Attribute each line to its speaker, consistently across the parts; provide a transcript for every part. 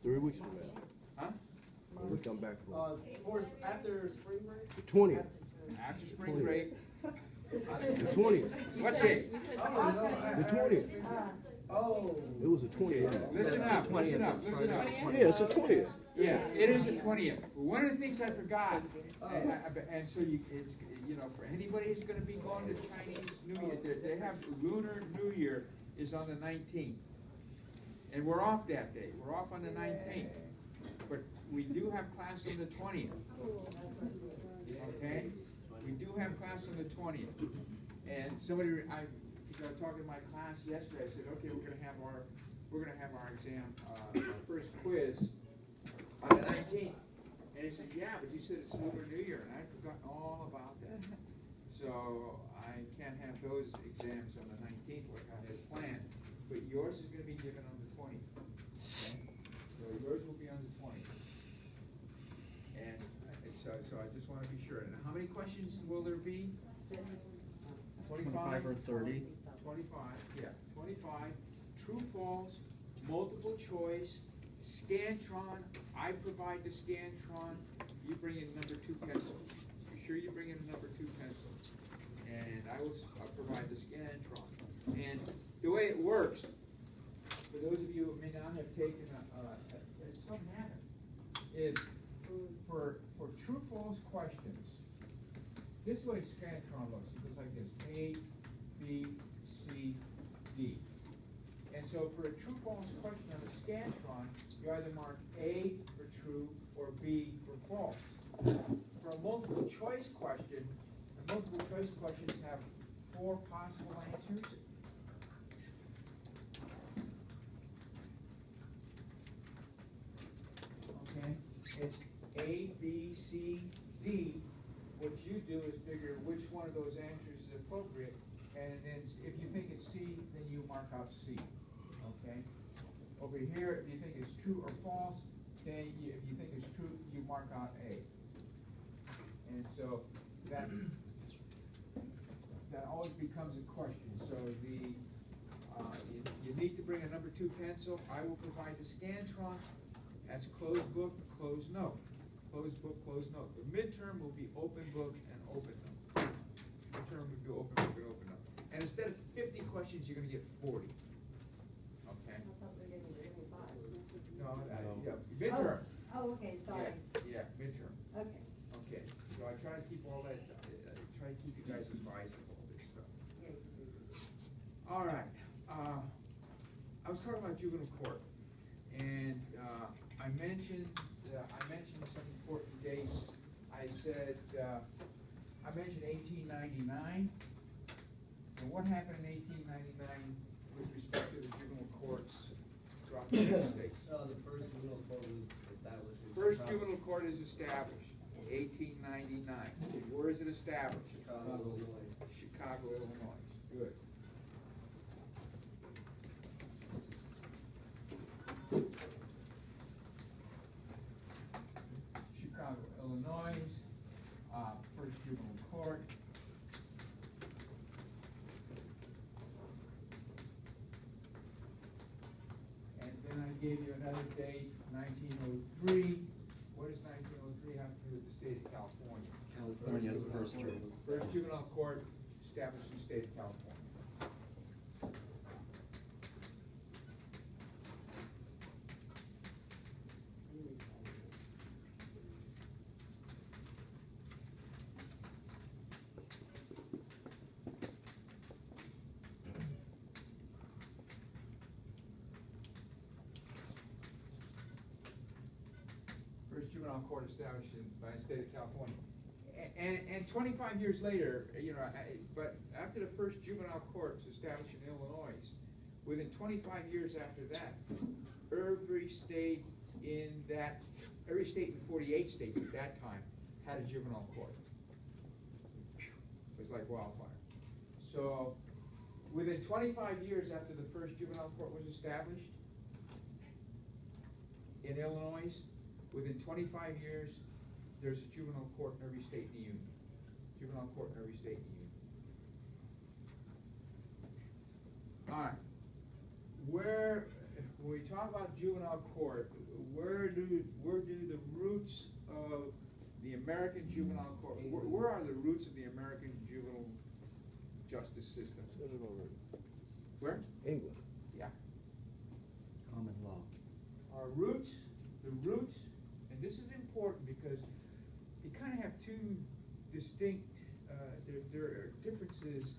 Speaker 1: 3 weeks from now.
Speaker 2: Huh?
Speaker 1: When we come back from
Speaker 3: After spring break?
Speaker 1: the 20th.
Speaker 2: After spring break.
Speaker 1: The 20th.
Speaker 2: What day?
Speaker 1: The 20th.
Speaker 3: Oh.
Speaker 1: It was the 20th.
Speaker 2: Listen up, listen up, listen up.
Speaker 1: Yeah, it's the 20th.
Speaker 2: Yeah, it is the 20th. One of the things I forgot, and so it's, for anybody who's gonna be going to Chinese New Year, they have Lunar New Year is on the 19th. And we're off that day. We're off on the 19th. But we do have class on the 20th. Okay? We do have class on the 20th. And I was talking to my class yesterday. I said, okay, we're gonna have our exam, our first quiz on the 19th. And he said, yeah, but you said it's Lunar New Year, and I'd forgotten all about that. So I can't have those exams on the 19th like I had planned. But yours is gonna be given on the 20th. Okay? So yours will be on the 20th. And so I just wanna be sure. And how many questions will there be?
Speaker 4: 25 or 30.
Speaker 2: 25, yeah, 25, true, false, multiple choice, Scantron, I provide the Scantron, you bring in number 2 pencils. Be sure you bring in a number 2 pencil. And I will provide the Scantron. And the way it works, for those of you who may not have taken some matter, is for true, false questions, this way Scantron looks. It goes like this, A, B, C, D. And so for a true-false question on a Scantron, you either mark A for true or B for false. For a multiple-choice question, the multiple-choice questions have 4 possible answers. Okay, it's A, B, C, D. What you do is figure which one of those answers is appropriate, and then if you think it's C, then you mark out C. Okay? Over here, if you think it's true or false, then if you think it's true, you mark out A. And so that always becomes a question. So you need to bring a number 2 pencil. I will provide the Scantron as closed book, closed note. Closed book, closed note. The midterm will be open book and open note. Midterm will be open book and open note. And instead of 50 questions, you're going to get 40. Okay? No, yeah, midterm.
Speaker 5: Oh, okay, sorry.
Speaker 2: Yeah, midterm.
Speaker 5: Okay.
Speaker 2: Okay, so I try to keep all that, try to keep you guys advised of all this stuff. All right, I was talking about juvenile court, and I mentioned some important dates. I said, I mentioned 1899, and what happened in 1899 with respect to the juvenile courts throughout the United States?
Speaker 3: The first juvenile court was established.
Speaker 2: First juvenile court is established in 1899. Where is it established?
Speaker 3: Chicago, Illinois.
Speaker 2: Chicago, Illinois. Good. Chicago, Illinois. First juvenile court. And then I gave you another date, 1903. What does 1903 have to do with the state of California?
Speaker 4: California is the first juvenile.
Speaker 2: First juvenile court established in the state of California. First juvenile court established by the state of California. And 25 years later, but after the first juvenile court was established in Illinois, within 25 years after that, every state in the 48 states at that time had a juvenile court. It was like wildfire. So within 25 years after the first juvenile court was established in Illinois, within 25 years, there's a juvenile court in every state in the union. Juvenile court in every state in the union. All right. when we talk about juvenile court, where do the roots of the American juvenile court, where are the roots of the American juvenile justice system?
Speaker 1: Said it already.
Speaker 2: Where?
Speaker 1: England.
Speaker 2: Yeah.
Speaker 4: Common law.
Speaker 2: Our roots, the roots, and this is important because you kind of have two distinct, there are differences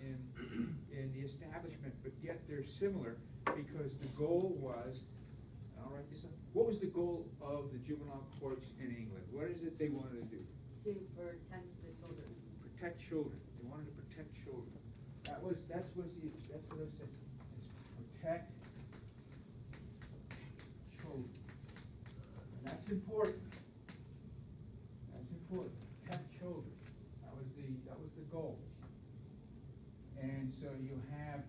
Speaker 2: in the establishment, but yet they're similar because the goal was, I'll write this up, what was the goal of the juvenile courts in England? What is it they wanted to do?
Speaker 5: To protect the children.
Speaker 2: Protect children. They wanted to protect children. That's what I said. It's protect children. And that's important. That's important. Protect children. That was the goal. And so you have,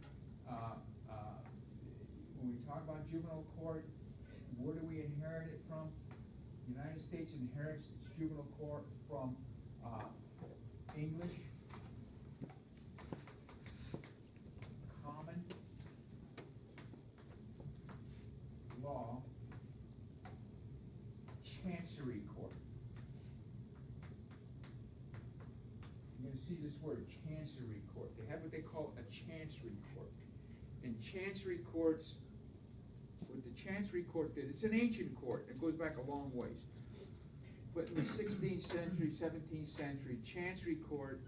Speaker 2: when we talk about juvenile court, where do we inherit it from? The United States inherits its juvenile court from English common law chancery court. You're going to see this word, chancery court. They have what they call a chancery court. And chancery courts, what the chancery court did, it's an ancient court. It goes back a long ways. But in the 16th century, 17th century, chancery court,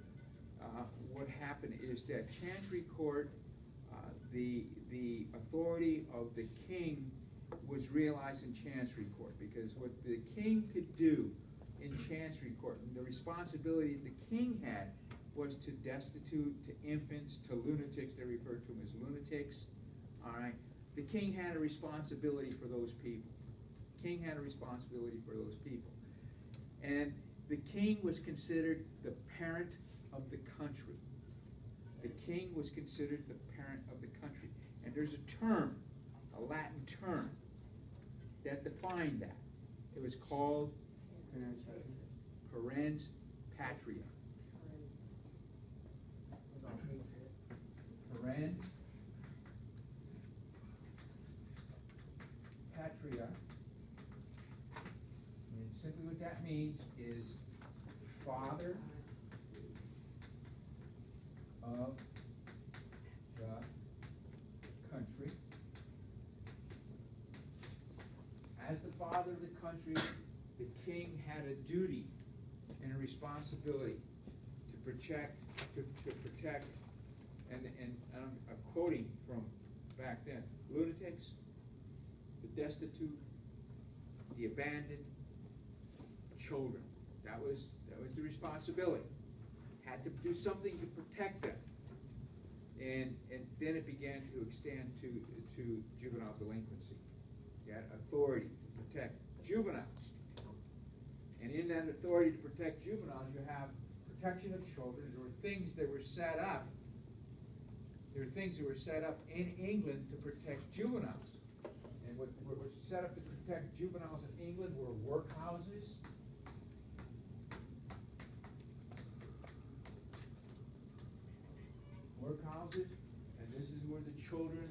Speaker 2: what happened is that chancery court, the authority of the king was realized in chancery court, because what the king could do in chancery court, and the responsibility the king had, was to destitute, to infants, to lunatics. They referred to them as lunatics. All right, the king had a responsibility for those people. King had a responsibility for those people, and the king was considered the parent of the country. The king was considered the parent of the country, and there's a term, a Latin term, that defined that. It was called parens patria. Parens patria. And simply what that means is father of the country. As the father of the country, the king had a duty and a responsibility to protect, and I'm quoting from back then, lunatics, the destitute, the abandoned, children. That was the responsibility. Had to do something to protect them. And then it began to extend to juvenile delinquency. You had authority to protect juveniles. And in that authority to protect juveniles, you have protection of children. There were things that were set up. There were things that were set up in England to protect juveniles. And what was set up to protect juveniles in England were workhouses. Workhouses, and this is where the children,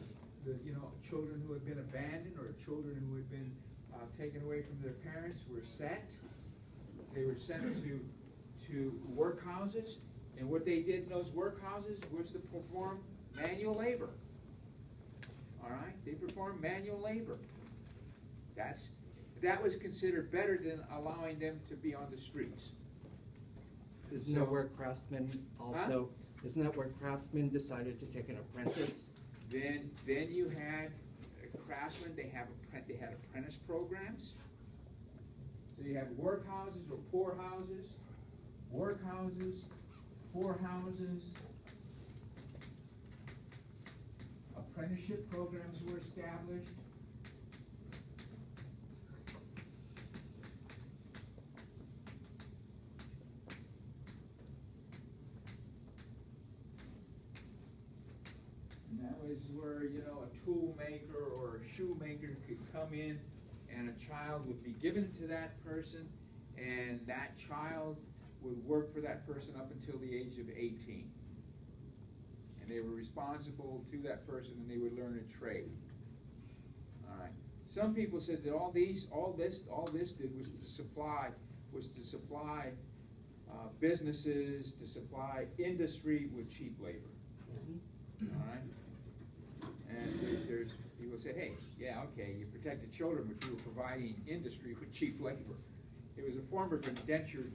Speaker 2: children who had been abandoned or children who had been taken away from their parents were set. They were sent to workhouses, and what they did in those workhouses was to perform manual labor. All right, they performed manual labor. That was considered better than allowing them to be on the streets.
Speaker 4: Isn't that where craftsmen also, isn't that where craftsmen decided to take an apprentice?
Speaker 2: Then you had craftsmen. They had apprentice programs. So you have workhouses or poorhouses, workhouses, poorhouses. Apprenticeship programs were established. And that was where, a tool maker or a shoemaker could come in, and a child would be given to that person, and that child would work for that person up until the age of 18. And they were responsible to that person, and they would learn a trade. Some people said that all this did was to supply businesses, to supply industry with cheap labor. All right? And there's people say, hey, yeah, okay, you protected children, but you were providing industry with cheap labor. It was a form of indentured